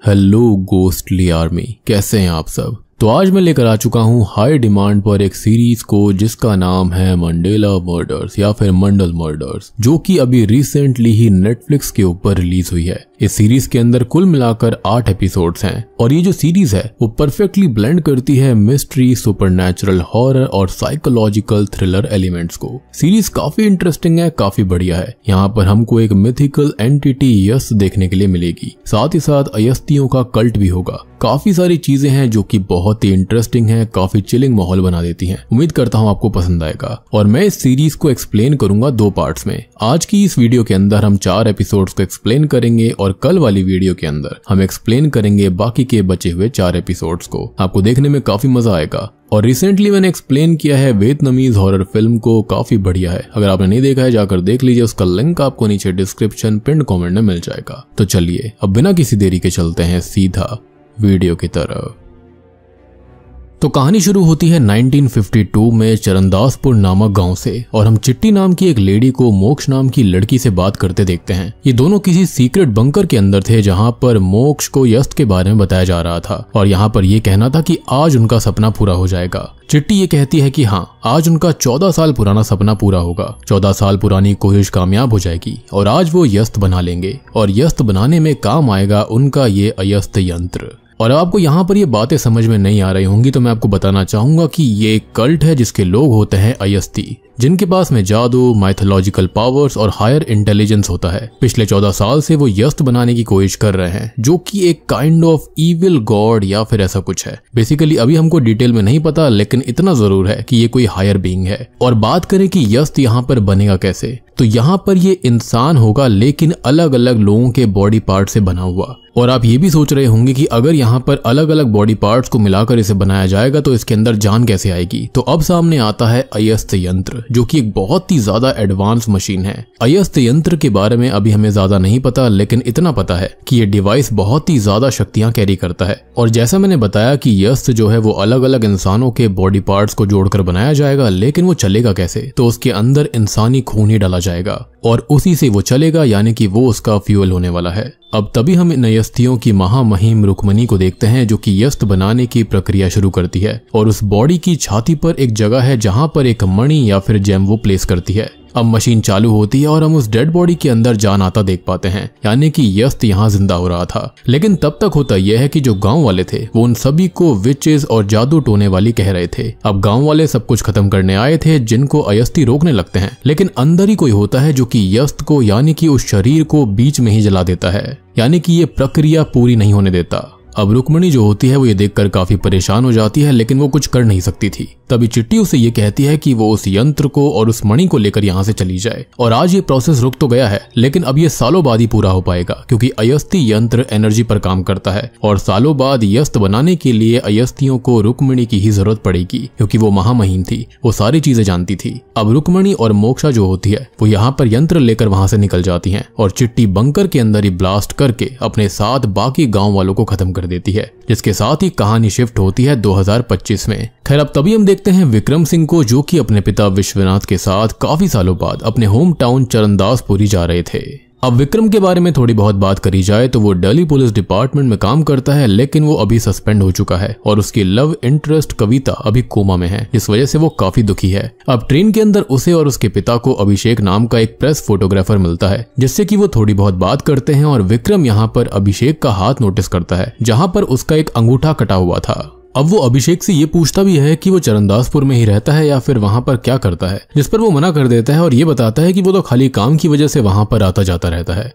Hello ghostly army, कैसे हैं आप सब। तो आज मैं लेकर आ चुका हूं हाई डिमांड पर एक सीरीज को जिसका नाम है मंडेला मर्डर्स या फिर मंडल मर्डर्स, जो कि अभी रिसेंटली ही नेटफ्लिक्स के ऊपर रिलीज हुई है। इस सीरीज के अंदर कुल मिलाकर 8 एपिसोड्स हैं और ये जो सीरीज है वो परफेक्टली ब्लेंड करती है मिस्ट्री, सुपरनैचुरल, हॉरर और साइकोलॉजिकल थ्रिलर एलिमेंट्स को। सीरीज काफी इंटरेस्टिंग है, काफी बढ़िया है। यहाँ पर हमको एक मिथिकल एंटिटी यस देखने के लिए मिलेगी, साथ ही साथ अयस्तियों का कल्ट भी होगा। काफी सारी चीजें हैं जो कि बहुत ही इंटरेस्टिंग है, काफी चिलिंग माहौल बना देती हैं। उम्मीद करता हूँ आपको पसंद आएगा और मैं इस सीरीज को एक्सप्लेन करूंगा 2 पार्ट्स में। आज की इस वीडियो के अंदर हम 4 एपिसोड्स को एक्सप्लेन करेंगे और कल वाली वीडियो के अंदर हम एक्सप्लेन करेंगे बाकी के बचे हुए 4 एपिसोड्स को। आपको देखने में काफी मजा आएगा। और रिसेंटली मैंने एक्सप्लेन किया है वियतनामीज हॉरर फिल्म को, काफी बढ़िया है। अगर आपने नहीं देखा है जाकर देख लीजिए, उसका लिंक आपको नीचे डिस्क्रिप्शन पिन कमेंट में मिल जाएगा। तो चलिए अब बिना किसी देरी के चलते हैं सीधा वीडियो की तरफ। तो कहानी शुरू होती है 1952 में चरणदासपुर नामक गांव से और हम चिट्टी नाम की एक लेडी को मोक्ष नाम की लड़की से बात करते देखते हैं। ये दोनों किसी सीक्रेट बंकर के अंदर थे जहां पर मोक्ष को यस्त के बारे में बताया जा रहा था और यहाँ पर ये कहना था कि आज उनका सपना पूरा हो जाएगा। चिट्टी ये कहती है कि हाँ, आज उनका 14 साल पुराना सपना पूरा होगा, 14 साल पुरानी कोशिश कामयाब हो जाएगी और आज वो यस्त बना लेंगे और यस्त बनाने में काम आएगा उनका ये अयस्त यंत्र। और आपको यहाँ पर ये बातें समझ में नहीं आ रही होंगी तो मैं आपको बताना चाहूंगा कि ये एक कल्ट है जिसके लोग होते हैं अयस्ती, जिनके पास में जादू, माइथोलॉजिकल पावर्स और हायर इंटेलिजेंस होता है। पिछले 14 साल से वो यस्त बनाने की कोशिश कर रहे हैं, जो कि एक काइंड ऑफ इविल गॉड या फिर ऐसा कुछ है। बेसिकली अभी हमको डिटेल में नहीं पता, लेकिन इतना जरूर है कि ये कोई हायर बीइंग है। और बात करें कि यस्त यहाँ पर बनेगा कैसे, तो यहाँ पर ये इंसान होगा लेकिन अलग अलग लोगों के बॉडी पार्ट से बना हुआ। और आप ये भी सोच रहे होंगे कि अगर यहाँ पर अलग अलग बॉडी पार्ट्स को मिलाकर इसे बनाया जाएगा तो इसके अंदर जान कैसे आएगी। तो अब सामने आता है अयस्त यंत्र, जो कि एक बहुत ही ज्यादा एडवांस मशीन है। अयस्त यंत्र के बारे में अभी हमें ज्यादा नहीं पता, लेकिन इतना पता है कि ये डिवाइस बहुत ही ज्यादा शक्तियां कैरी करता है। और जैसा मैंने बताया कि यस्त जो है वो अलग अलग इंसानों के बॉडी पार्ट्स को जोड़कर बनाया जाएगा, लेकिन वो चलेगा कैसे, तो उसके अंदर इंसानी खून ही डाला जाएगा और उसी से वो चलेगा, यानी कि वो उसका फ्यूल होने वाला है। अब तभी हम इन यस्तियों की महामहिम रुक्मणी को देखते हैं, जो कि यस्त बनाने की प्रक्रिया शुरू करती है और उस बॉडी की छाती पर एक जगह है जहां पर एक मणि या फिर जेम वो प्लेस करती है। अब मशीन चालू होती है और हम उस डेड बॉडी के अंदर जान आता देख पाते हैं, यानी कि यस्त यहाँ जिंदा हो रहा था। लेकिन तब तक होता यह है कि जो गांव वाले थे वो उन सभी को विचेस और जादू टोने वाली कह रहे थे। अब गांव वाले सब कुछ खत्म करने आए थे जिनको अयस्ती रोकने लगते हैं, लेकिन अंदर ही कोई होता है जो कि यस्त को यानी कि उस शरीर को बीच में ही जला देता है, यानी कि ये प्रक्रिया पूरी नहीं होने देता। अब रुक्मणी जो होती है वो ये देखकर काफी परेशान हो जाती है, लेकिन वो कुछ कर नहीं सकती थी। तभी चिट्टी उसे ये कहती है कि वो उस यंत्र को और उस मणि को लेकर यहाँ से चली जाए। और आज ये प्रोसेस रुक तो गया है, लेकिन अब ये सालों बाद ही पूरा हो पाएगा, क्योंकि अयस्ती यंत्र एनर्जी पर काम करता है और सालों बाद यस्त बनाने के लिए अयस्तियों को रुक्मणी की ही जरूरत पड़ेगी, क्योंकि वो महामहिम थी, वो सारी चीजें जानती थी। अब रुक्मणी और मोक्षा जो होती है वो यहाँ पर यंत्र लेकर वहां से निकल जाती है और चिट्टी बंकर के अंदर ही ब्लास्ट करके अपने साथ बाकी गाँव वालों को खत्म कर देती है, जिसके साथ ही कहानी शिफ्ट होती है 2025 में। खैर अब तभी हम देखते हैं विक्रम सिंह को, जो कि अपने पिता विश्वनाथ के साथ काफी सालों बाद अपने होम टाउन चरणदासपुरी जा रहे थे। अब विक्रम के बारे में थोड़ी बहुत बात करी जाए तो वो दिल्ली पुलिस डिपार्टमेंट में काम करता है, लेकिन वो अभी सस्पेंड हो चुका है और उसकी लव इंटरेस्ट कविता अभी कोमा में है, इस वजह से वो काफी दुखी है। अब ट्रेन के अंदर उसे और उसके पिता को अभिषेक नाम का एक प्रेस फोटोग्राफर मिलता है, जिससे कि वो थोड़ी बहुत बात करते हैं और विक्रम यहाँ पर अभिषेक का हाथ नोटिस करता है जहाँ पर उसका एक अंगूठा कटा हुआ था। अब वो अभिषेक से ये पूछता भी है कि वो चरणदासपुर में ही रहता है या फिर वहां पर क्या करता है, जिस पर वो मना कर देता है और ये बताता है कि वो तो खाली काम की वजह से वहां पर आता जाता रहता है।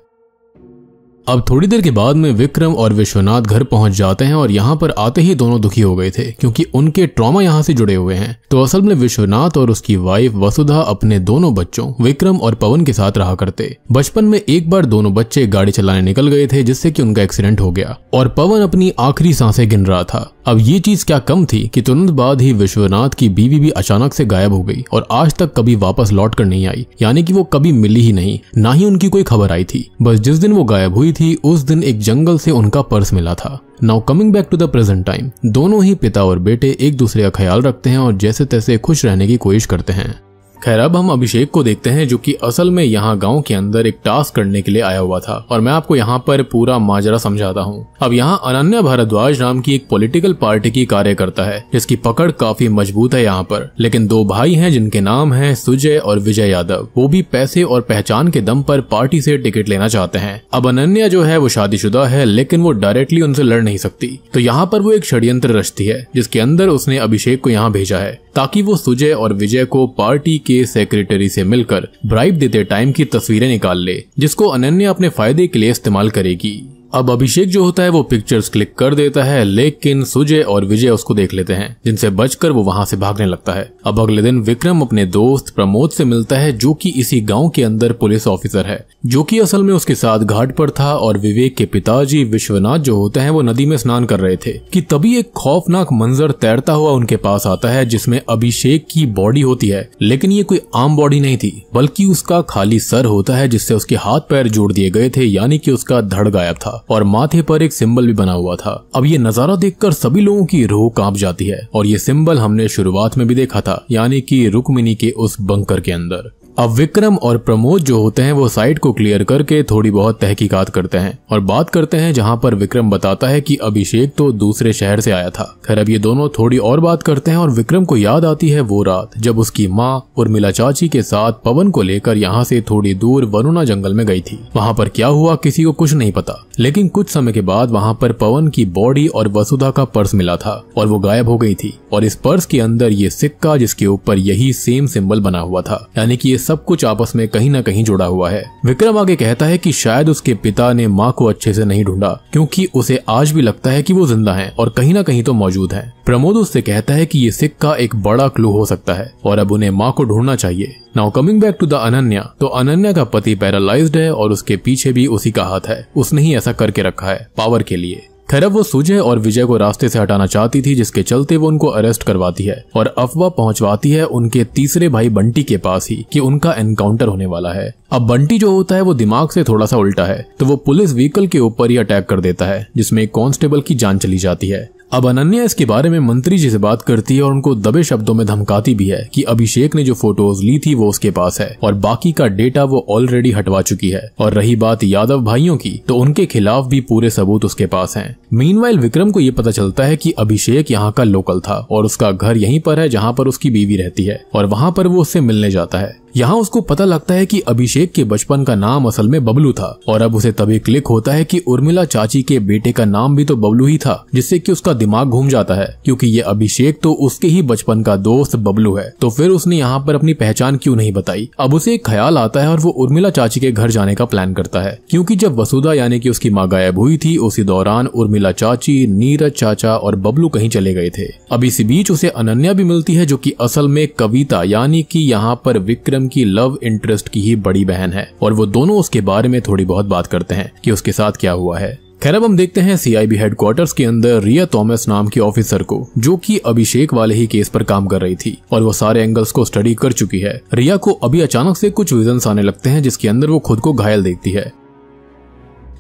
अब थोड़ी देर के बाद में विक्रम और विश्वनाथ घर पहुंच जाते हैं और यहाँ पर आते ही दोनों दुखी हो गए थे, क्योंकि उनके ट्रॉमा यहाँ से जुड़े हुए हैं। तो असल में विश्वनाथ और उसकी वाइफ वसुधा अपने दोनों बच्चों विक्रम और पवन के साथ रहा करते। बचपन में एक बार दोनों बच्चे गाड़ी चलाने निकल गए थे, जिससे कि उनका एक्सीडेंट हो गया और पवन अपनी आखिरी सांसें गिन रहा था। अब ये चीज क्या कम थी कि तुरंत बाद ही विश्वनाथ की बीवी भी अचानक से गायब हो गई और आज तक कभी वापस लौट कर नहीं आई, यानी कि वो कभी मिली ही नहीं, ना ही उनकी कोई खबर आई थी। बस जिस दिन वो गायब हुई थी उस दिन एक जंगल से उनका पर्स मिला था। Now coming back to the present time, दोनों ही पिता और बेटे एक दूसरे का ख्याल रखते हैं और जैसे तैसे खुश रहने की कोशिश करते हैं। खैर अब हम अभिषेक को देखते हैं, जो कि असल में यहाँ गांव के अंदर एक टास्क करने के लिए आया हुआ था और मैं आपको यहाँ पर पूरा माजरा समझाता हूँ। अब यहाँ अनन्या भारद्वाज नाम की एक पॉलिटिकल पार्टी की कार्यकर्ता है जिसकी पकड़ काफी मजबूत है यहाँ पर, लेकिन दो भाई हैं जिनके नाम है सुजय और विजय यादव। वो भी पैसे और पहचान के दम पर पार्टी से टिकट लेना चाहते हैं। अब अनन्या जो है वो शादीशुदा है, लेकिन वो डायरेक्टली उनसे लड़ नहीं सकती, तो यहाँ पर वो एक षड्यंत्र रचती है जिसके अंदर उसने अभिषेक को यहाँ भेजा है ताकि वो सुजय और विजय को पार्टी के सेक्रेटरी से मिलकर ब्राइब देते टाइम की तस्वीरें निकाल ले, जिसको अनन्या अपने फायदे के लिए इस्तेमाल करेगी। अब अभिषेक जो होता है वो पिक्चर्स क्लिक कर देता है, लेकिन सुजय और विजय उसको देख लेते हैं, जिनसे बचकर वो वहां से भागने लगता है। अब अगले दिन विक्रम अपने दोस्त प्रमोद से मिलता है, जो कि इसी गांव के अंदर पुलिस ऑफिसर है, जो कि असल में उसके साथ घाट पर था। और विवेक के पिताजी विश्वनाथ जो होते हैं वो नदी में स्नान कर रहे थे कि तभी एक खौफनाक मंजर तैरता हुआ उनके पास आता है, जिसमें अभिषेक की बॉडी होती है, लेकिन ये कोई आम बॉडी नहीं थी, बल्कि उसका खाली सर होता है जिससे उसके हाथ पैर जोड़ दिए गए थे, यानी कि उसका धड़ गायब था और माथे पर एक सिंबल भी बना हुआ था। अब ये नजारा देखकर सभी लोगों की रूह कांप जाती है और ये सिंबल हमने शुरुआत में भी देखा था, यानी कि रुक्मिणी के उस बंकर के अंदर। अब विक्रम और प्रमोद जो होते हैं वो साइट को क्लियर करके थोड़ी बहुत तहकीकात करते हैं और बात करते हैं, जहां पर विक्रम बताता है कि अभिषेक तो दूसरे शहर से आया था। खैर अब ये दोनों थोड़ी और बात करते हैं और विक्रम को याद आती है वो रात जब उसकी माँ उर्मिला चाची के साथ पवन को लेकर यहाँ से थोड़ी दूर वरुणा जंगल में गई थी। वहाँ पर क्या हुआ किसी को कुछ नहीं पता, लेकिन कुछ समय के बाद वहाँ पर पवन की बॉडी और वसुधा का पर्स मिला था और वो गायब हो गई थी। और इस पर्स के अंदर ये सिक्का जिसके ऊपर यही सेम सिंबल बना हुआ था, यानी कि ये सब कुछ आपस में कहीं न कहीं जुड़ा हुआ है। विक्रम आगे कहता है कि शायद उसके पिता ने माँ को अच्छे से नहीं ढूंढा, क्योंकि उसे आज भी लगता है कि वो जिंदा हैं और कहीं न कहीं तो मौजूद हैं। प्रमोद उससे कहता है कि ये सिक्का एक बड़ा क्लू हो सकता है और अब उन्हें माँ को ढूंढना चाहिए। Now coming back to the Ananya, तो अनन्या का पति पैरालाइज्ड है और उसके पीछे भी उसी का हाथ है, उसने ही ऐसा करके रखा है पावर के लिए। खैर वो सुजय और विजय को रास्ते से हटाना चाहती थी, जिसके चलते वो उनको अरेस्ट करवाती है और अफवाह पहुंचवाती है उनके तीसरे भाई बंटी के पास ही कि उनका एनकाउंटर होने वाला है। अब बंटी जो होता है वो दिमाग से थोड़ा सा उल्टा है, तो वो पुलिस व्हीकल के ऊपर ही अटैक कर देता है, जिसमें एक कांस्टेबल की जान चली जाती है। अब अनन्या इसके बारे में मंत्री जी से बात करती है और उनको दबे शब्दों में धमकाती भी है कि अभिषेक ने जो फोटोज ली थी वो उसके पास है और बाकी का डेटा वो ऑलरेडी हटवा चुकी है। और रही बात यादव भाइयों की, तो उनके खिलाफ भी पूरे सबूत उसके पास हैं। मीनवाइल विक्रम को ये पता चलता है कि अभिषेक यहाँ का लोकल था और उसका घर यहीं पर है जहाँ पर उसकी बीवी रहती है और वहाँ पर वो उससे मिलने जाता है। यहाँ उसको पता लगता है कि अभिषेक के बचपन का नाम असल में बबलू था और अब उसे तभी क्लिक होता है कि उर्मिला चाची के बेटे का नाम भी तो बबलू ही था, जिससे कि उसका दिमाग घूम जाता है, क्योंकि ये अभिषेक तो उसके ही बचपन का दोस्त बबलू है, तो फिर उसने यहाँ पर अपनी पहचान क्यों नहीं बताई। अब उसे एक ख्याल आता है और वो उर्मिला चाची के घर जाने का प्लान करता है, क्योंकि जब वसुधा यानी कि उसकी माँ गायब हुई थी उसी दौरान उर्मिला चाची, नीरज चाचा और बबलू कहीं चले गए थे। अब इसी बीच उसे अनन्या भी मिलती है, जो कि असल में कविता यानी कि यहाँ पर विक्रम की लव इंटरेस्ट की ही बड़ी बहन है और वो दोनों उसके बारे में थोड़ी बहुत बात करते हैं कि उसके साथ क्या हुआ है। खैर अब हम देखते हैं सीआईबी हेडक्वार्टर्स के अंदर रिया थॉमस नाम की ऑफिसर को, जो कि अभिषेक वाले ही केस पर काम कर रही थी और वो सारे एंगल्स को स्टडी कर चुकी है। रिया को अभी अचानक से कुछ विजन्स आने लगते हैं, जिसके अंदर वो खुद को घायल देखती है।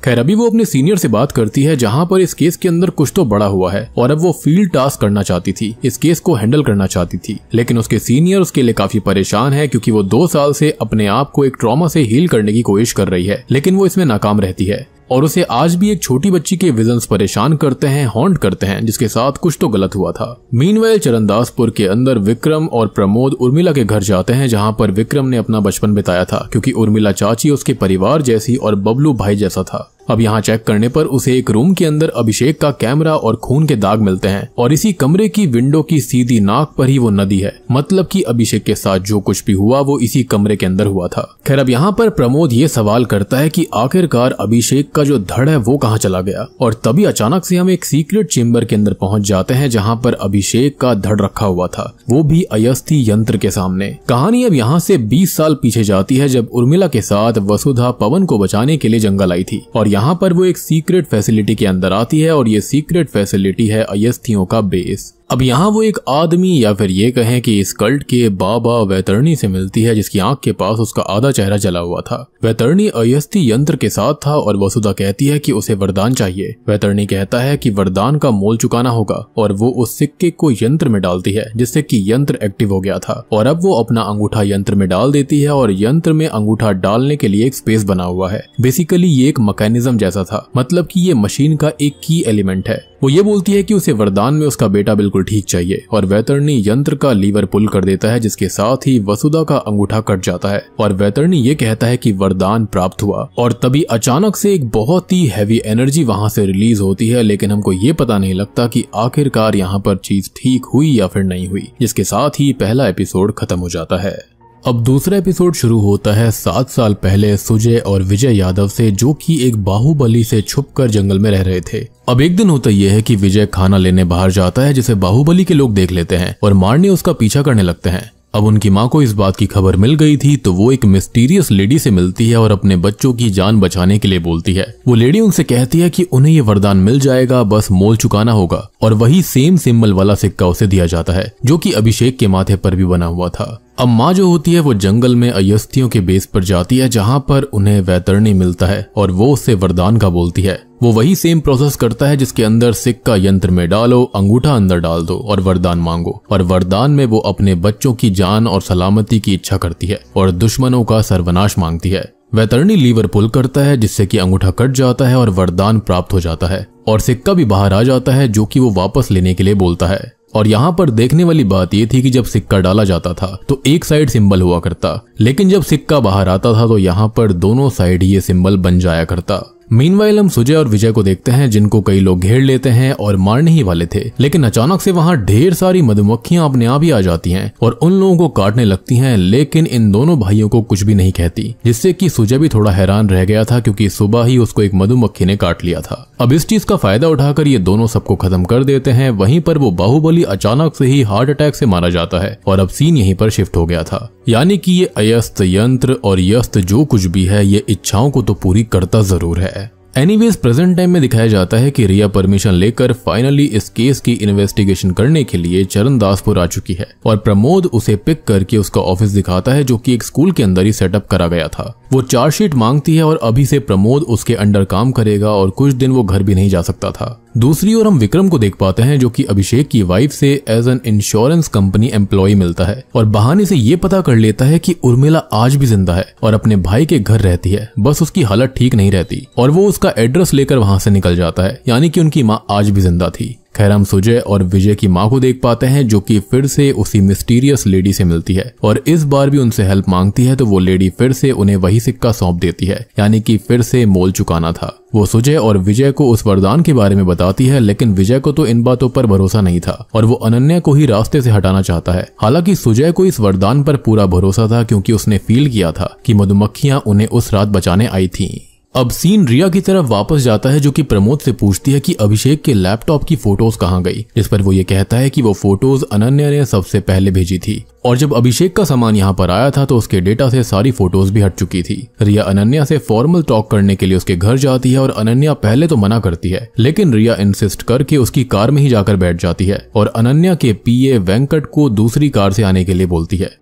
खैर अभी वो अपने सीनियर से बात करती है, जहां पर इस केस के अंदर कुछ तो बड़ा हुआ है और अब वो फील्ड टास्क करना चाहती थी, इस केस को हैंडल करना चाहती थी, लेकिन उसके सीनियर उसके लिए काफी परेशान है, क्योंकि वो 2 साल से अपने आप को एक ट्रॉमा से हील करने की कोशिश कर रही है, लेकिन वो इसमें नाकाम रहती है और उसे आज भी एक छोटी बच्ची के विजन्स परेशान करते हैं, हॉन्ट करते हैं, जिसके साथ कुछ तो गलत हुआ था। मीनवाइल चरणदासपुर के अंदर विक्रम और प्रमोद उर्मिला के घर जाते हैं, जहां पर विक्रम ने अपना बचपन बिताया था, क्योंकि उर्मिला चाची उसके परिवार जैसी और बबलू भाई जैसा था। अब यहाँ चेक करने पर उसे एक रूम के अंदर अभिषेक का कैमरा और खून के दाग मिलते हैं और इसी कमरे की विंडो की सीधी नाक पर ही वो नदी है, मतलब कि अभिषेक के साथ जो कुछ भी हुआ वो इसी कमरे के अंदर हुआ था। खैर अब यहाँ पर प्रमोद ये सवाल करता है कि आखिरकार अभिषेक का जो धड़ है वो कहाँ चला गया, और तभी अचानक से हम एक सीक्रेट चेम्बर के अंदर पहुंच जाते हैं, जहाँ पर अभिषेक का धड़ रखा हुआ था, वो भी अयस्थि यंत्र के सामने। कहानी अब यहाँ से 20 साल पीछे जाती है, जब उर्मिला के साथ वसुधा पवन को बचाने के लिए जंगल आई थी और यहाँ पर वो एक सीक्रेट फैसिलिटी के अंदर आती है और ये सीक्रेट फैसिलिटी है अयस्थियों का बेस। अब यहाँ वो एक आदमी या फिर ये कहें कि इस कल्ट के बाबा वैतरणी से मिलती है, जिसकी आंख के पास उसका आधा चेहरा जला हुआ था। वैतरणी अयस्ती यंत्र के साथ था और वसुधा कहती है कि उसे वरदान चाहिए। वैतरणी कहता है कि वरदान का मोल चुकाना होगा और वो उस सिक्के को यंत्र में डालती है, जिससे कि यंत्र एक्टिव हो गया था और अब वो अपना अंगूठा यंत्र में डाल देती है और यंत्र में अंगूठा डालने के लिए एक स्पेस बना हुआ है। बेसिकली ये एक मैकेनिज्म जैसा था, मतलब कि ये मशीन का एक की एलिमेंट है। वो ये बोलती है कि उसे वरदान में उसका बेटा बिल्कुल ठीक चाहिए और वैतरणी यंत्र का लीवर पुल कर देता है, जिसके साथ ही वसुधा का अंगूठा कट जाता है और वैतरणी ये कहता है कि वरदान प्राप्त हुआ। और तभी अचानक से एक बहुत ही हैवी एनर्जी वहां से रिलीज होती है, लेकिन हमको ये पता नहीं लगता कि आखिरकार यहाँ पर चीज ठीक हुई या फिर नहीं हुई, जिसके साथ ही पहला एपिसोड खत्म हो जाता है। अब दूसरा एपिसोड शुरू होता है 7 साल पहले सुजय और विजय यादव से, जो कि एक बाहुबली से छुपकर जंगल में रह रहे थे। अब एक दिन होता यह है कि विजय खाना लेने बाहर जाता है, जिसे बाहुबली के लोग देख लेते हैं और मारने उसका पीछा करने लगते हैं। अब उनकी माँ को इस बात की खबर मिल गई थी, तो वो एक मिस्टीरियस लेडी से मिलती है और अपने बच्चों की जान बचाने के लिए बोलती है। वो लेडी उनसे कहती है कि उन्हें ये वरदान मिल जाएगा, बस मोल चुकाना होगा। और वही सेम सिंबल वाला सिक्का उसे दिया जाता है, जो कि अभिषेक के माथे पर भी बना हुआ था। अब माँ जो होती है वो जंगल में अयस्तियों के बेस पर जाती है, जहाँ पर उन्हें वैतरणी मिलता है और वो उससे वरदान का बोलती है। वो वही सेम प्रोसेस करता है, जिसके अंदर सिक्का यंत्र में डालो, अंगूठा अंदर डाल दो और वरदान मांगो। और वरदान में वो अपने बच्चों की जान और सलामती की इच्छा करती है और दुश्मनों का सर्वनाश मांगती है। वैतरणी लीवर पुल करता है, जिससे कि अंगूठा कट जाता है और वरदान प्राप्त हो जाता है और सिक्का भी बाहर आ जाता है, जो कि वो वापस लेने के लिए बोलता है। और यहाँ पर देखने वाली बात ये थी कि जब सिक्का डाला जाता था तो एक साइड सिंबल हुआ करता, लेकिन जब सिक्का बाहर आता था तो यहाँ पर दोनों साइड ये सिंबल बन जाया करता। मीनवाइल हम सुजय और विजय को देखते हैं, जिनको कई लोग घेर लेते हैं और मारने ही वाले थे, लेकिन अचानक से वहां ढेर सारी मधुमक्खियां अपने आप ही आ जाती हैं और उन लोगों को काटने लगती हैं, लेकिन इन दोनों भाइयों को कुछ भी नहीं कहती, जिससे कि सुजय भी थोड़ा हैरान रह गया था, क्योंकि सुबह ही उसको एक मधुमक्खी ने काट लिया था। अब इस चीज का फायदा उठाकर ये दोनों सबको खत्म कर देते हैं। वहीं पर वो बाहुबली अचानक से ही हार्ट अटैक से मारा जाता है और अब सीन यहीं पर शिफ्ट हो गया था। यानी कि ये अयस्त यंत्र और यस्त जो कुछ भी है, ये इच्छाओं को तो पूरी करता जरूर है। एनीवेज प्रेजेंट टाइम में दिखाया जाता है कि रिया परमिशन लेकर फाइनली इस केस की इन्वेस्टिगेशन करने के लिए चरणदासपुर आ चुकी है और प्रमोद उसे पिक करके उसका ऑफिस दिखाता है, जो कि एक स्कूल के अंदर ही सेटअप करा गया था। वो चार्जशीट मांगती है और अभी से प्रमोद उसके अंडर काम करेगा और कुछ दिन वो घर भी नहीं जा सकता था। दूसरी ओर हम विक्रम को देख पाते हैं, जो कि अभिषेक की वाइफ से as an insurance company employ मिलता है और बहाने से ये पता कर लेता है कि उर्मिला आज भी जिंदा है और अपने भाई के घर रहती है, बस उसकी हालत ठीक नहीं रहती, और वो उसका एड्रेस लेकर वहां से निकल जाता है। यानी कि उनकी माँ आज भी जिंदा थी। खैर हम सुजय और विजय की माँ को देख पाते हैं, जो कि फिर से उसी मिस्टीरियस लेडी से मिलती है और इस बार भी उनसे हेल्प मांगती है, तो वो लेडी फिर से उन्हें वही सिक्का सौंप देती है, यानी कि फिर से मोल चुकाना था। वो सुजय और विजय को उस वरदान के बारे में बताती है, लेकिन विजय को तो इन बातों पर भरोसा नहीं था और वो अनन्या को ही रास्ते से हटाना चाहता है। हालांकि सुजय को इस वरदान पर पूरा भरोसा था, क्योंकि उसने फील किया था कि मधुमक्खियां उन्हें उस रात बचाने आई थीं। अब सीन रिया की तरफ वापस जाता है, जो कि प्रमोद से पूछती है कि अभिषेक के लैपटॉप की फोटोज कहाँ गई, जिस पर वो ये कहता है कि वो फोटोज अनन्या ने सबसे पहले भेजी थी और जब अभिषेक का सामान यहाँ पर आया था तो उसके डेटा से सारी फोटोज भी हट चुकी थी। रिया अनन्या से फॉर्मल टॉक करने के लिए उसके घर जाती है और अनन्या पहले तो मना करती है, लेकिन रिया इंसिस्ट करके उसकी कार में ही जाकर बैठ जाती है और अनन्या के पीए वेंकट को दूसरी कार से आने के लिए बोलती है।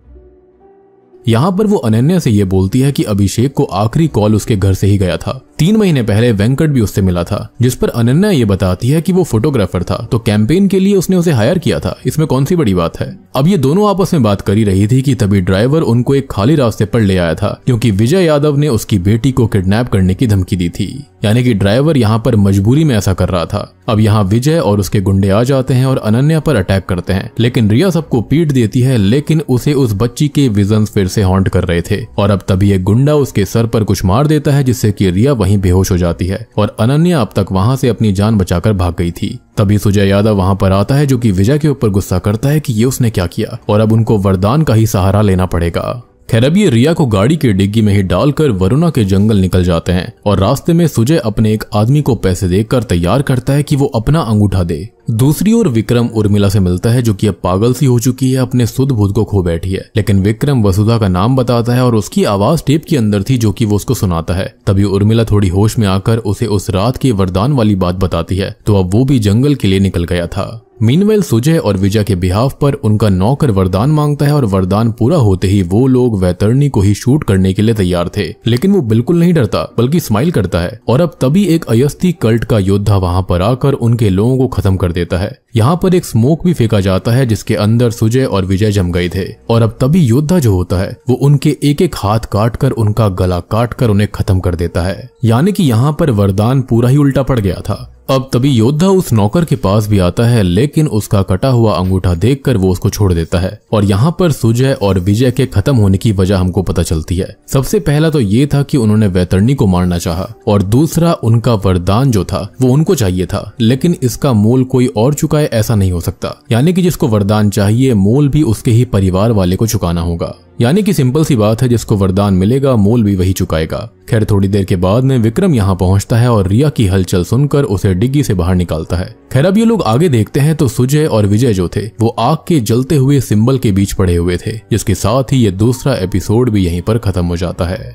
यहाँ पर वो अनन्या से ये बोलती है कि अभिषेक को आखिरी कॉल उसके घर से ही गया था। 3 महीने पहले वेंकट भी उससे मिला था, जिस पर अनन्या ये बताती है कि वो फोटोग्राफर था, तो कैंपेन के लिए उसने उसे हायर किया था, इसमें कौन सी बड़ी बात है। अब ये दोनों आपस में बात कर ही रही थी कि तभी ड्राइवर उनको एक खाली रास्ते पर ले आया था, क्योंकि विजय यादव ने उसकी बेटी को किडनैप करने की धमकी दी थी। यानी कि ड्राइवर यहाँ पर मजबूरी में ऐसा कर रहा था। अब यहाँ विजय और उसके गुंडे आ जाते हैं और अनन्या पर अटैक करते हैं, लेकिन रिया सबको पीट देती है, लेकिन उसे उस बच्ची के विजन्स फिर से हॉन्ट कर रहे थे और अब तभी एक गुंडा उसके सर पर कुछ मार देता है, जिससे कि रिया वहीं बेहोश हो जाती है और अनन्या अब तक वहां से अपनी जान बचाकर भाग गई थी। तभी सुजय यादव वहां पर आता है, जो कि विजय के ऊपर गुस्सा करता है कि ये उसने क्या किया और अब उनको वरदान का ही सहारा लेना पड़ेगा। खैर अब ये रिया को गाड़ी के डिग्गी में ही डालकर वरुणा के जंगल निकल जाते हैं और रास्ते में सुजय अपने एक आदमी को पैसे देकर तैयार करता है कि वो अपना अंगूठा दे। दूसरी ओर विक्रम उर्मिला से मिलता है, जो कि अब पागल सी हो चुकी है, अपने सुध बुध को खो बैठी है, लेकिन विक्रम वसुधा का नाम बताता है और उसकी आवाज टेप के अंदर थी, जो कि वो उसको सुनाता है। तभी उर्मिला थोड़ी होश में आकर उसे उस रात की वरदान वाली बात बताती है, तो अब वो भी जंगल के लिए निकल गया था। मीनवेल सुजय और विजय के बिहाफ पर उनका नौकर वरदान मांगता है और वरदान पूरा होते ही वो लोग वैतरणी को ही शूट करने के लिए तैयार थे, लेकिन वो बिल्कुल नहीं डरता बल्कि स्माइल करता है। और अब तभी एक अयस्ती कल्ट का योद्धा वहां पर आकर उनके लोगों को खत्म कर देता है। यहाँ पर एक स्मोक भी फेंका जाता है जिसके अंदर सुजय और विजय जम गए थे। और अब तभी योद्धा जो होता है वो उनके एक एक हाथ काट कर उनका गला काट कर उन्हें खत्म कर देता है। यानी कि यहाँ पर वरदान पूरा ही उल्टा पड़ गया था। अब तभी योद्धा उस नौकर के पास भी आता है, लेकिन उसका कटा हुआ अंगूठा देखकर वो उसको छोड़ देता है। और यहाँ पर सुजय और विजय के खत्म होने की वजह हमको पता चलती है। सबसे पहला तो ये था कि उन्होंने वैतरणी को मारना चाहा, और दूसरा उनका वरदान जो था वो उनको चाहिए था, लेकिन इसका मोल कोई और चुकाए ऐसा नहीं हो सकता। यानी कि जिसको वरदान चाहिए मोल भी उसके ही परिवार वाले को चुकाना होगा। यानी कि सिंपल सी बात है, जिसको वरदान मिलेगा मोल भी वही चुकाएगा। खैर थोड़ी देर के बाद में विक्रम यहाँ पहुँचता है और रिया की हलचल सुनकर उसे डिग्गी से बाहर निकालता है। खैर अब ये लोग आगे देखते हैं तो सुजय और विजय जो थे वो आग के जलते हुए सिंबल के बीच पड़े हुए थे, जिसके साथ ही ये दूसरा एपिसोड भी यहीं पर खत्म हो जाता है।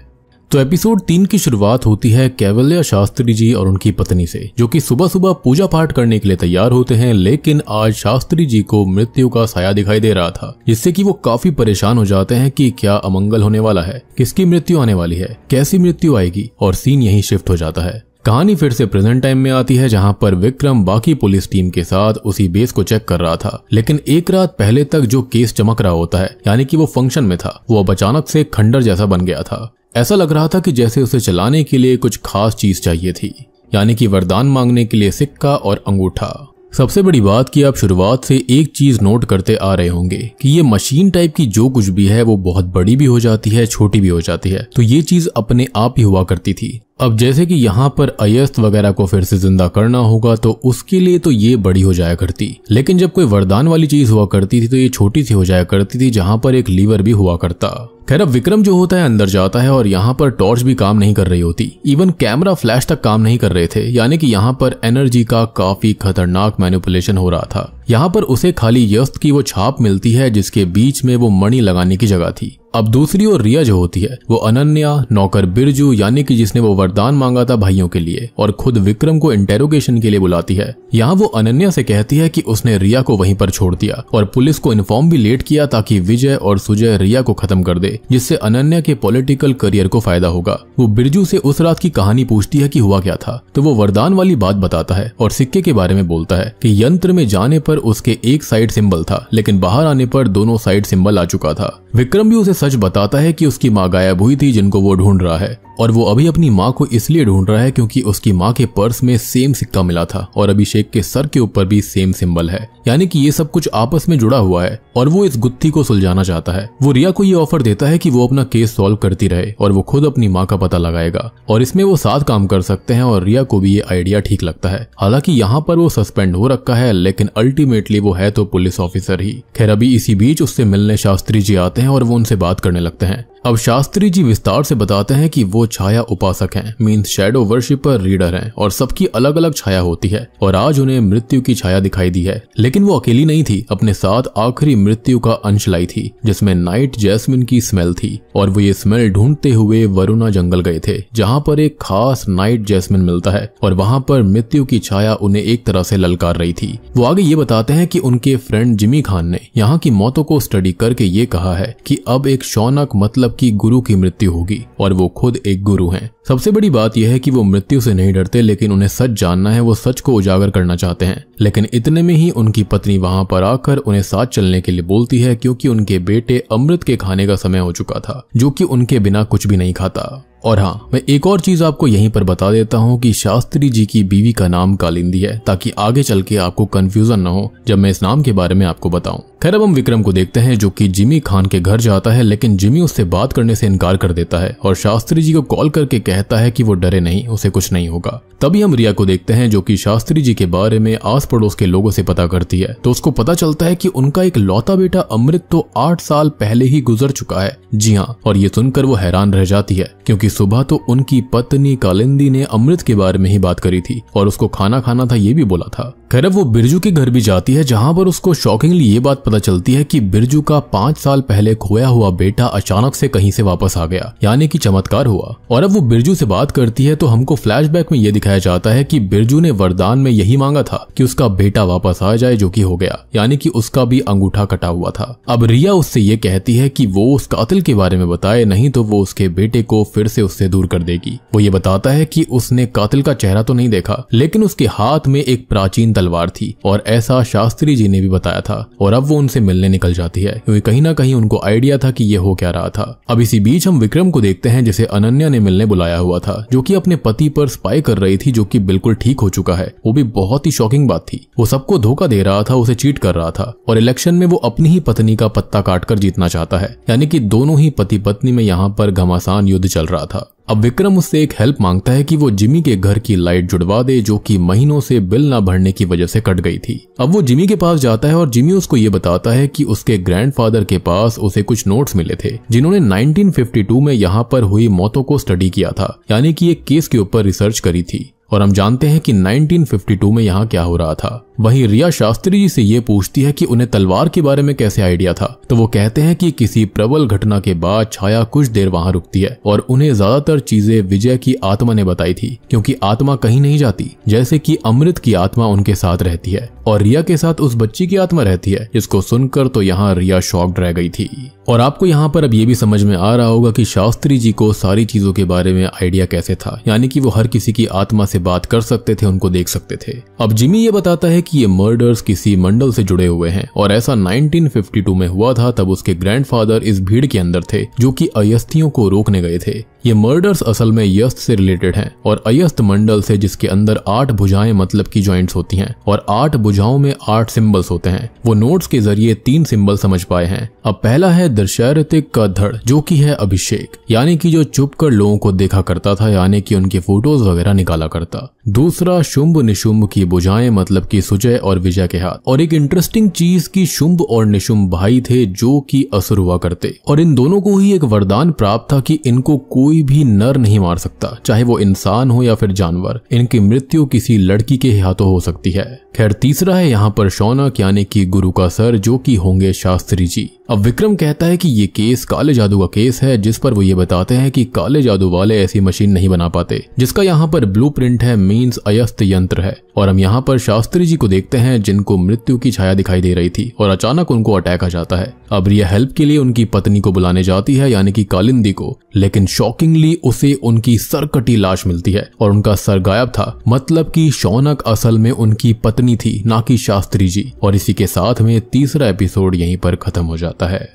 तो एपिसोड 3 की शुरुआत होती है कैवल्य शास्त्री जी और उनकी पत्नी से, जो कि सुबह सुबह पूजा पाठ करने के लिए तैयार होते हैं। लेकिन आज शास्त्री जी को मृत्यु का साया दिखाई दे रहा था, जिससे कि वो काफी परेशान हो जाते हैं कि क्या अमंगल होने वाला है, किसकी मृत्यु आने वाली है, कैसी मृत्यु आएगी। और सीन यहीं शिफ्ट हो जाता है। कहानी फिर से प्रेजेंट टाइम में आती है, जहां पर विक्रम बाकी पुलिस टीम के साथ उसी बेस को चेक कर रहा था। लेकिन एक रात पहले तक जो केस चमक रहा होता है, यानी कि वो फंक्शन में था, वो अब अचानक से खंडर जैसा बन गया था। ऐसा लग रहा था कि जैसे उसे चलाने के लिए कुछ खास चीज चाहिए थी, यानी कि वरदान मांगने के लिए सिक्का और अंगूठा। सबसे बड़ी बात कि आप शुरुआत से एक चीज नोट करते आ रहे होंगे कि ये मशीन टाइप की जो कुछ भी है वो बहुत बड़ी भी हो जाती है, छोटी भी हो जाती है। तो ये चीज अपने आप ही हुआ करती थी। अब जैसे कि यहाँ पर अयस्त वगैरह को फिर से जिंदा करना होगा तो उसके लिए तो ये बड़ी हो जाया करती, लेकिन जब कोई वरदान वाली चीज हुआ करती थी तो ये छोटी सी हो जाया करती थी, जहाँ पर एक लीवर भी हुआ करता। खैर अब विक्रम जो होता है अंदर जाता है और यहाँ पर टॉर्च भी काम नहीं कर रही होती, इवन कैमरा फ्लैश तक काम नहीं कर रहे थे। यानी कि यहाँ पर एनर्जी का काफी खतरनाक मैनिपुलेशन हो रहा था। यहाँ पर उसे खाली यस्त की वो छाप मिलती है जिसके बीच में वो मणि लगाने की जगह थी। अब दूसरी ओर रिया जो होती है वो अनन्या, नौकर बिरजू यानी कि जिसने वो वरदान मांगा था भाइयों के लिए, और खुद विक्रम को इंटेरोगेशन के लिए बुलाती है। यहाँ वो अनन्या से कहती है कि उसने रिया को वहीं पर छोड़ दिया और पुलिस को इन्फॉर्म भी लेट किया ताकि विजय और सुजय रिया को खत्म कर दे, जिससे अनन्या के पॉलिटिकल करियर को फायदा होगा। वो बिरजू से उस रात की कहानी पूछती है कि हुआ क्या था, तो वो वरदान वाली बात बताता है और सिक्के के बारे में बोलता है कि यंत्र में जाने पर उसके एक साइड सिंबल था, लेकिन बाहर आने पर दोनों साइड सिंबल आ चुका था। विक्रम भी उसे सच बताता है कि उसकी माँ गायब हुई थी जिनको वो ढूंढ रहा है, और वो अभी अपनी माँ को इसलिए ढूंढ रहा है क्योंकि उसकी माँ के पर्स में सेम सिक्का मिला था और अभिषेक के सर के ऊपर भी सेम सिंबल है। यानी कि ये सब कुछ आपस में जुड़ा हुआ है और वो इस गुत्थी को सुलझाना चाहता है। वो रिया को ये ऑफर देता है कि वो अपना केस सॉल्व करती रहे और वो खुद अपनी माँ का पता लगाएगा, और इसमें वो साथ काम कर सकते हैं। और रिया को भी ये आइडिया ठीक लगता है। हालांकि यहाँ पर वो सस्पेंड हो रखा है, लेकिन अल्टीमेटली वो है तो पुलिस ऑफिसर ही। खैर अभी इसी बीच उससे मिलने शास्त्री जी आते हैं और वो उनसे बात करने लगते हैं। अब शास्त्री जी विस्तार से बताते हैं कि वो छाया उपासक हैं, मीन्स शैडो वर्शिपर रीडर हैं, और सबकी अलग अलग छाया होती है। और आज उन्हें मृत्यु की छाया दिखाई दी है, लेकिन वो अकेली नहीं थी, अपने साथ आखिरी मृत्यु का अंश लाई थी जिसमें नाइट जैस्मिन की स्मेल थी। और वो ये स्मेल ढूंढते हुए वरुणा जंगल गए थे, जहाँ पर एक खास नाइट जैस्मिन मिलता है, और वहाँ पर मृत्यु की छाया उन्हें एक तरह से ललकार रही थी। वो आगे ये बताते हैं कि उनके फ्रेंड जिमी खान ने यहाँ की मौतों को स्टडी करके ये कहा है कि अब एक शौनक मतलब की गुरु की मृत्यु होगी, और वो खुद एक गुरु हैं। सबसे बड़ी बात यह है कि वो मृत्यु से नहीं डरते, लेकिन उन्हें सच जानना है, वो सच को उजागर करना चाहते हैं। लेकिन इतने में ही उनकी पत्नी वहां पर आकर उन्हें साथ चलने के लिए बोलती है, क्योंकि उनके बेटे अमृत के खाने का समय हो चुका था, जो कि उनके बिना कुछ भी नहीं खाता। और हाँ, मैं एक और चीज आपको यहीं पर बता देता हूँ कि शास्त्री जी की बीवी का नाम कालिंदी है, ताकि आगे चल के आपको कंफ्यूजन न हो जब मैं इस नाम के बारे में आपको बताऊं। खैर अब हम विक्रम को देखते हैं, जो कि जिमी खान के घर जाता है, लेकिन जिमी उससे बात करने से इनकार कर देता है और शास्त्री जी को कॉल करके कहता है कि वो डरे नहीं, उसे कुछ नहीं होगा। तभी हम रिया को देखते हैं, जो कि शास्त्री जी के बारे में आस पड़ोस के लोगों से पता करती है। तो उसको पता चलता है कि उनका एक लौता बेटा अमृत तो 8 साल पहले ही गुजर चुका है। जी हाँ, और ये सुनकर वो हैरान रह जाती है, क्योंकि सुबह तो उनकी पत्नी कालिंदी ने अमृत के बारे में ही बात करी थी और उसको खाना खाना था ये भी बोला था। खैर वो बिरजू के घर भी जाती है, जहाँ पर उसको शॉकिंगली ये बात पता पता चलती है कि बिरजू का 5 साल पहले खोया हुआ बेटा अचानक से कहीं से वापस आ गया, यानी कि चमत्कार हुआ। और अब वो बिरजू से बात करती है तो हमको फ्लैशबैक में ये दिखाया जाता है कि बिरजू ने वरदान में यही मांगा था कि उसका बेटा वापस आ जाए, जो कि हो गया, यानी कि उसका भी अंगूठा कटा हुआ था। अब रिया उससे ये कहती है कि वो उस कातिल के बारे में बताए, नहीं तो वो उसके बेटे को फिर से उससे दूर कर देगी। वो ये बताता है कि उसने कातिल का चेहरा तो नहीं देखा, लेकिन उसके हाथ में एक प्राचीन तलवार थी और ऐसा शास्त्री जी ने भी बताया था। और अब वो उनसे मिलने निकल जाती है क्योंकि कहीं ना कहीं उनको आइडिया था कि ये हो क्या रहा था। अब इसी बीच हम विक्रम को देखते हैं जिसे अनन्या ने मिलने बुलाया हुआ था, जो कि अपने पति पर स्पाई कर रही थी, जो कि बिल्कुल ठीक हो चुका है। वो भी बहुत ही शॉकिंग बात थी। वो सबको धोखा दे रहा था, उसे चीट कर रहा था और इलेक्शन में वो अपनी ही पत्नी का पत्ता काटकर जीतना चाहता है, यानी कि दोनों ही पति पत्नी में यहाँ पर घमासान युद्ध चल रहा था। अब विक्रम उससे एक हेल्प मांगता है कि वो जिमी के घर की लाइट जुड़वा दे, जो कि महीनों से बिल ना भरने की वजह से कट गई थी। अब वो जिमी के पास जाता है और जिमी उसको ये बताता है कि उसके ग्रैंडफादर के पास उसे कुछ नोट्स मिले थे, जिन्होंने 1952 में यहाँ पर हुई मौतों को स्टडी किया था, यानी कि एक केस के ऊपर रिसर्च करी थी। और हम जानते हैं कि 1952 में यहाँ क्या हो रहा था। वहीं रिया शास्त्री जी से ये पूछती है कि उन्हें तलवार के बारे में कैसे आइडिया था, तो वो कहते हैं कि किसी प्रबल घटना के बाद छाया कुछ देर वहां रुकती है और उन्हें ज्यादातर चीजें विजय की आत्मा ने बताई थी, क्योंकि आत्मा कहीं नहीं जाती, जैसे कि अमृत की आत्मा उनके साथ रहती है और रिया के साथ उस बच्ची की आत्मा रहती है। जिसको सुनकर तो यहाँ रिया शॉक्ड रह गई थी। और आपको यहाँ पर अब ये भी समझ में आ रहा होगा कि शास्त्री जी को सारी चीजों के बारे में आइडिया कैसे था, यानी कि वो हर किसी की आत्मा से बात कर सकते थे, उनको देख सकते थे। अब जिमी ये बताता है कि ये मर्डर्स किसी मंडल से जुड़े हुए हैं और ऐसा 1952 में हुआ था। तब उसके ग्रैंडफादर इस भीड़ के अंदर थे जो कि अयस्थियों को रोकने गए थे। ये मर्डर्स असल में यस्त से रिलेटेड हैं और अयस्त मंडल से, जिसके अंदर 8 भुजाएं मतलब की जॉइंट्स होती हैं और 8 भुजाओं में 8 सिंबल्स होते हैं। वो नोट्स के जरिए 3 सिंबल समझ पाए हैं। अब पहला है दशरथिक का धड़, जो कि है अभिषेक, यानी कि जो चुप कर लोगों को देखा करता था, यानी कि उनके फोटोज वगैरह निकाला करता। दूसरा शुंभ निशुंभ की भुजाएं मतलब कि सुजय और विजय के हाथ। और एक इंटरेस्टिंग चीज की शुंभ और निशुंभ भाई थे जो कि असुर हुआ करते और इन दोनों को ही एक वरदान प्राप्त था कि इनको कोई भी नर नहीं मार सकता, चाहे वो इंसान हो या फिर जानवर। इनकी मृत्यु किसी लड़की के हाथों हो सकती है। खैर तीसरा है यहाँ पर शौनक, यानी कि गुरु का सर, जो कि होंगे शास्त्री जी। अब विक्रम कहता है कि ये केस काले जादू का केस है, जिस पर वो ये बताते हैं कि काले जादू वाले ऐसी मशीन नहीं बना पाते, जिसका यहाँ पर ब्लूप्रिंट है, मींस अयस्त यंत्र है। और हम यहाँ पर शास्त्री जी को देखते हैं जिनको मृत्यु की छाया दिखाई दे रही थी और अचानक उनको अटैक आ जाता है। अब रिया हेल्प के लिए उनकी पत्नी को बुलाने जाती है, यानी कि कालिंदी को, लेकिन शॉकिंगली उसे उनकी सरकटी लाश मिलती है और उनका सर गायब था। मतलब कि शौनक असल में उनकी पत्नी थी, ना कि शास्त्री जी। और इसी के साथ में तीसरा एपिसोड यहीं पर खत्म हो जाता है।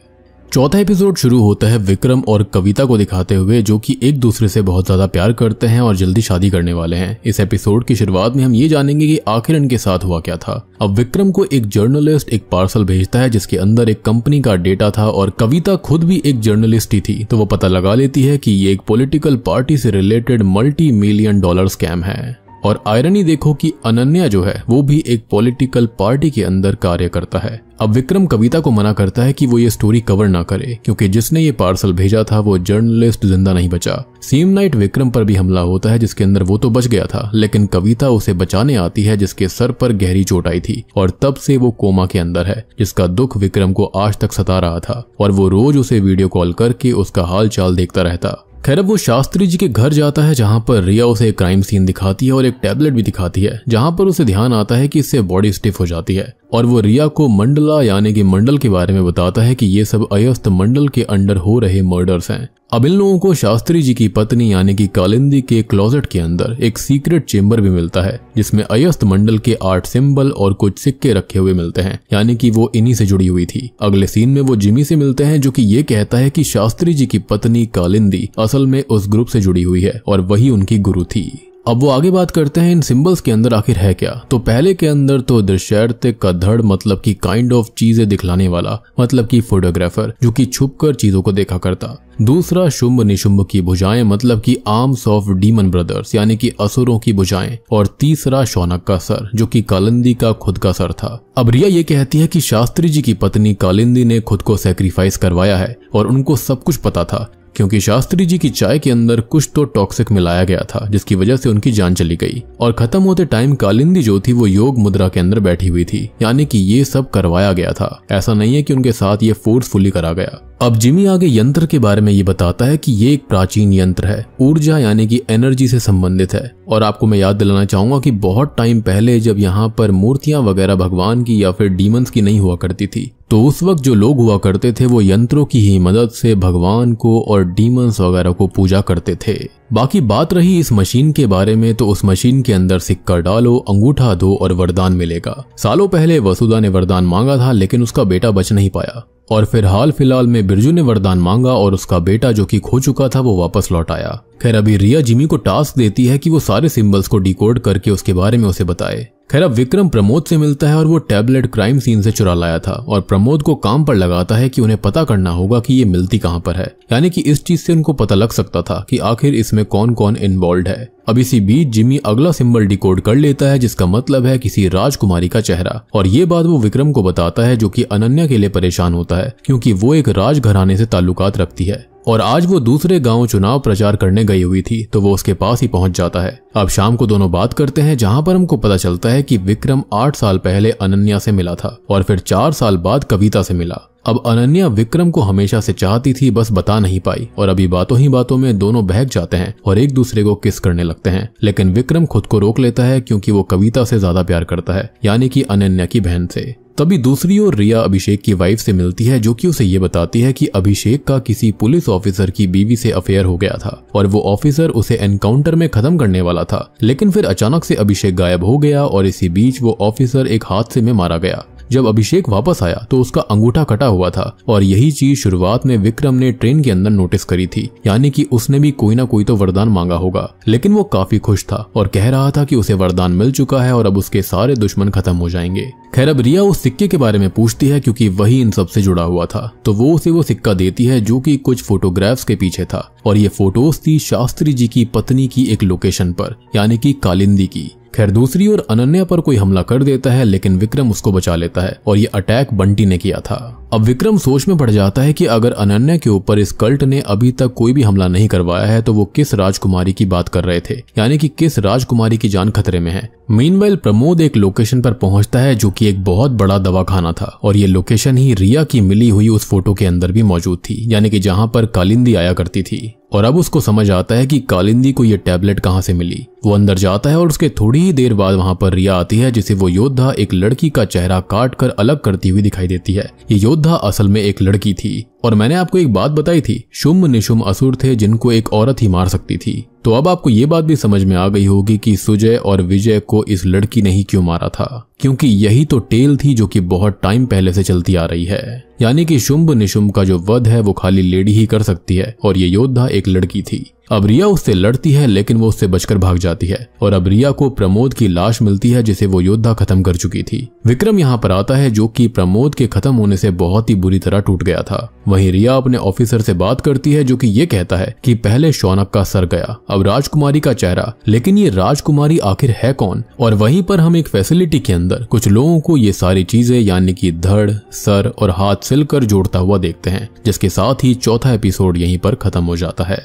चौथा एपिसोड शुरू होता है विक्रम और कविता को दिखाते हुए, जो कि एक दूसरे से बहुत ज्यादा प्यार करते हैं और जल्दी शादी करने वाले हैं। इस एपिसोड की शुरुआत में हम ये जानेंगे कि आखिर इनके साथ हुआ क्या था। अब विक्रम को एक जर्नलिस्ट एक पार्सल भेजता है जिसके अंदर एक कंपनी का डेटा था और कविता खुद भी एक जर्नलिस्ट ही थी, तो वो पता लगा लेती है कि ये एक पॉलिटिकल पार्टी से रिलेटेड $multi-million स्कैम है। और आयरनी देखो कि अनन्या जो है वो भी एक पॉलिटिकल पार्टी के अंदर कार्य करता है। अब विक्रम कविता को मना करता है कि वो ये स्टोरी कवर ना करे, क्योंकि जिसने ये पार्सल भेजा था वो जर्नलिस्ट जिंदा नहीं बचा। सेम नाइट विक्रम पर भी हमला होता है जिसके अंदर वो तो बच गया था, लेकिन कविता उसे बचाने आती है जिसके सर पर गहरी चोट आई थी और तब से वो कोमा के अंदर है, जिसका दुख विक्रम को आज तक सता रहा था और वो रोज उसे वीडियो कॉल करके उसका हाल चाल देखता रहता। खैर अब वो शास्त्री जी के घर जाता है जहां पर रिया उसे एक क्राइम सीन दिखाती है और एक टैबलेट भी दिखाती है, जहां पर उसे ध्यान आता है कि इससे बॉडी स्टिफ हो जाती है। और वो रिया को मंडला यानी कि मंडल के बारे में बताता है कि ये सब अयस्त मंडल के अंडर हो रहे मर्डर्स हैं। अब इन लोगों को शास्त्री जी की पत्नी यानी कि कालिंदी के क्लोजेट के अंदर एक सीक्रेट चेंबर भी मिलता है, जिसमें अयस्त मंडल के 8 सिंबल और कुछ सिक्के रखे हुए मिलते हैं, यानी कि वो इन्हीं से जुड़ी हुई थी। अगले सीन में वो जिमी से मिलते हैं, जो कि ये कहता है कि शास्त्री जी की पत्नी कालिंदी असल में उस ग्रुप से जुड़ी हुई है और वही उनकी गुरु थी। अब वो आगे बात करते हैं इन सिंबल्स के अंदर आखिर है क्या। तो पहले के अंदर तो दृश्यार्थिक का धड़ मतलब कि काइंड ऑफ चीजें दिखलाने वाला, मतलब कि फोटोग्राफर जो कि छुपकर चीजों को देखा करता। दूसरा शुंभ निशुंभ की भुजाएं मतलब कि आर्म्स ऑफ डीमन ब्रदर्स यानी कि असुरों की भुजाएं। और तीसरा शौनक का सर जो कि कालिंदी का खुद का सर था। अब रिया ये कहती है कि शास्त्री जी की पत्नी कालिंदी ने खुद को सैक्रिफाइस करवाया है और उनको सब कुछ पता था क्योंकि शास्त्री जी की चाय के अंदर कुछ तो टॉक्सिक मिलाया गया था जिसकी वजह से उनकी जान चली गई। और खत्म होते टाइम कालिंदी जो थी वो योग मुद्रा के अंदर बैठी हुई थी, यानी कि ये सब करवाया गया था, ऐसा नहीं है कि उनके साथ ये फोर्सफुली करा गया। अब जिमी आगे यंत्र के बारे में ये बताता है कि ये एक प्राचीन यंत्र है, ऊर्जा यानी कि एनर्जी से संबंधित है। और आपको मैं याद दिलाना चाहूंगा कि बहुत टाइम पहले जब यहाँ पर मूर्तियां वगैरह भगवान की या फिर डीमंस की नहीं हुआ करती थी, तो उस वक्त जो लोग हुआ करते थे वो यंत्रों की ही मदद से भगवान को और डीमंस वगैरह को पूजा करते थे। बाकी बात रही इस मशीन के बारे में, तो उस मशीन के अंदर सिक्का डालो, अंगूठा दो और वरदान मिलेगा। सालों पहले वसुधा ने वरदान मांगा था लेकिन उसका बेटा बच नहीं पाया, और फिर हाल फिलहाल में बिरजू ने वरदान मांगा और उसका बेटा जो कि खो चुका था वो वापस लौट आया। खैर अभी रिया जिमी को टास्क देती है कि वो सारे सिंबल्स को डिकोड करके उसके बारे में उसे बताए। खैर अब विक्रम प्रमोद से मिलता है और वो टैबलेट क्राइम सीन से चुरा लाया था और प्रमोद को काम पर लगाता है कि उन्हें पता करना होगा कि ये मिलती कहां पर है, यानी कि इस चीज से उनको पता लग सकता था कि आखिर इसमें कौन कौन इन्वॉल्व है। अब इसी बीच जिमी अगला सिंबल डिकोड कर लेता है जिसका मतलब है किसी राजकुमारी का चेहरा, और ये बात वो विक्रम को बताता है जो कि अनन्या के लिए परेशान होता है क्योंकि वो एक राजघराने से ताल्लुकात रखती है। और आज वो दूसरे गांव चुनाव प्रचार करने गई हुई थी तो वो उसके पास ही पहुंच जाता है। अब शाम को दोनों बात करते हैं जहां पर हमको पता चलता है कि विक्रम 8 साल पहले अनन्या से मिला था और फिर 4 साल बाद कविता से मिला। अब अनन्या विक्रम को हमेशा से चाहती थी, बस बता नहीं पाई, और अभी बातों ही बातों में दोनों बहक जाते हैं और एक दूसरे को किस करने लगते हैं। लेकिन विक्रम खुद को रोक लेता है क्योंकि वो कविता से ज्यादा प्यार करता है, यानी कि अनन्या की बहन से। तभी दूसरी ओर रिया अभिषेक की वाइफ से मिलती है जो कि उसे ये बताती है कि अभिषेक का किसी पुलिस ऑफिसर की बीवी से अफेयर हो गया था और वो ऑफिसर उसे एनकाउंटर में खत्म करने वाला था, लेकिन फिर अचानक से अभिषेक गायब हो गया और इसी बीच वो ऑफिसर एक हादसे में मारा गया। जब अभिषेक वापस आया तो उसका अंगूठा कटा हुआ था और यही चीज शुरुआत में विक्रम ने ट्रेन के अंदर नोटिस करी थी, यानी कि उसने भी कोई ना कोई तो वरदान मांगा होगा। लेकिन वो काफी खुश था और कह रहा था कि उसे वरदान मिल चुका है और अब उसके सारे दुश्मन खत्म हो जाएंगे। खैर अब रिया उस सिक्के के बारे में पूछती है क्योंकि वही इन सब से जुड़ा हुआ था, तो वो उसे वो सिक्का देती है जो कि कुछ फोटोग्राफ्स के पीछे था, और ये फोटोज थी शास्त्री जी की पत्नी की एक लोकेशन पर, यानी कि कालिंदी की। खैर दूसरी ओर अनन्या पर कोई हमला कर देता है लेकिन विक्रम उसको बचा लेता है और ये अटैक बंटी ने किया था। अब विक्रम सोच में पड़ जाता है कि अगर अनन्या के ऊपर इस कल्ट ने अभी तक कोई भी हमला नहीं करवाया है तो वो किस राजकुमारी की बात कर रहे थे, यानी कि किस राजकुमारी की जान खतरे में है। मीनवाइल प्रमोद एक लोकेशन पर पहुंचता है जो कि एक बहुत बड़ा दवाखाना था और ये लोकेशन ही रिया की मिली हुई उस फोटो के अंदर भी मौजूद थी, यानी कि जहां पर कालिंदी आया करती थी। और अब उसको समझ आता है कि कालिंदी को ये टैबलेट कहां से मिली। वो अंदर जाता है और उसके थोड़ी ही देर बाद वहां पर रिया आती है जिसे वो योद्धा एक लड़की का चेहरा काट कर अलग करती हुई दिखाई देती है। ये योद्धा असल में एक लड़की थी और मैंने आपको एक बात बताई थी, शुंभ निशुंभ असुर थे जिनको एक औरत ही मार सकती थी। तो अब आपको ये बात भी समझ में आ गई होगी कि सुजय और विजय को इस लड़की ने ही क्यों मारा था, क्योंकि यही तो टेल थी जो कि बहुत टाइम पहले से चलती आ रही है, यानी कि शुंभ निशुंभ का जो वध है वो खाली लेडी ही कर सकती है और ये योद्धा एक लड़की थी। अब रिया उससे लड़ती है लेकिन वो उससे बचकर भाग जाती है और अब रिया को प्रमोद की लाश मिलती है जिसे वो योद्धा खत्म कर चुकी थी। विक्रम यहाँ पर आता है जो कि प्रमोद के खत्म होने से बहुत ही बुरी तरह टूट गया था। वहीं रिया अपने ऑफिसर से बात करती है जो कि ये कहता है कि पहले शौनक का सर गया, अब राजकुमारी का चेहरा, लेकिन ये राजकुमारी आखिर है कौन। और वहीं पर हम एक फैसिलिटी के अंदर कुछ लोगों को ये सारी चीजें यानी कि धड़, सर और हाथ सिलकर जोड़ता हुआ देखते हैं, जिसके साथ ही चौथा एपिसोड यहीं पर खत्म हो जाता है।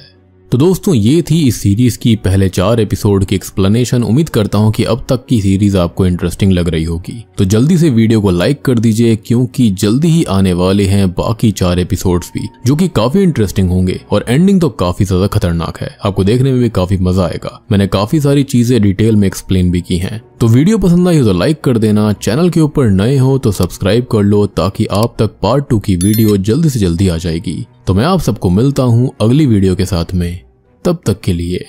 तो दोस्तों ये थी इस सीरीज की पहले 4 एपिसोड की एक्सप्लेनेशन। उम्मीद करता हूँ कि अब तक की सीरीज आपको इंटरेस्टिंग लग रही होगी, तो जल्दी से वीडियो को लाइक कर दीजिए क्योंकि जल्दी ही आने वाले हैं बाकी 4 एपिसोड्स भी जो कि काफी इंटरेस्टिंग होंगे और एंडिंग तो काफी ज्यादा खतरनाक है। आपको देखने में भी काफी मजा आएगा। मैंने काफी सारी चीजें डिटेल में एक्सप्लेन भी की हैं। तो वीडियो पसंद आई हो तो लाइक कर देना, चैनल के ऊपर नए हो तो सब्सक्राइब कर लो ताकि आप तक पार्ट 2 की वीडियो जल्दी से जल्दी आ जाएगी। तो मैं आप सबको मिलता हूँ अगली वीडियो के साथ में, तब तक के लिए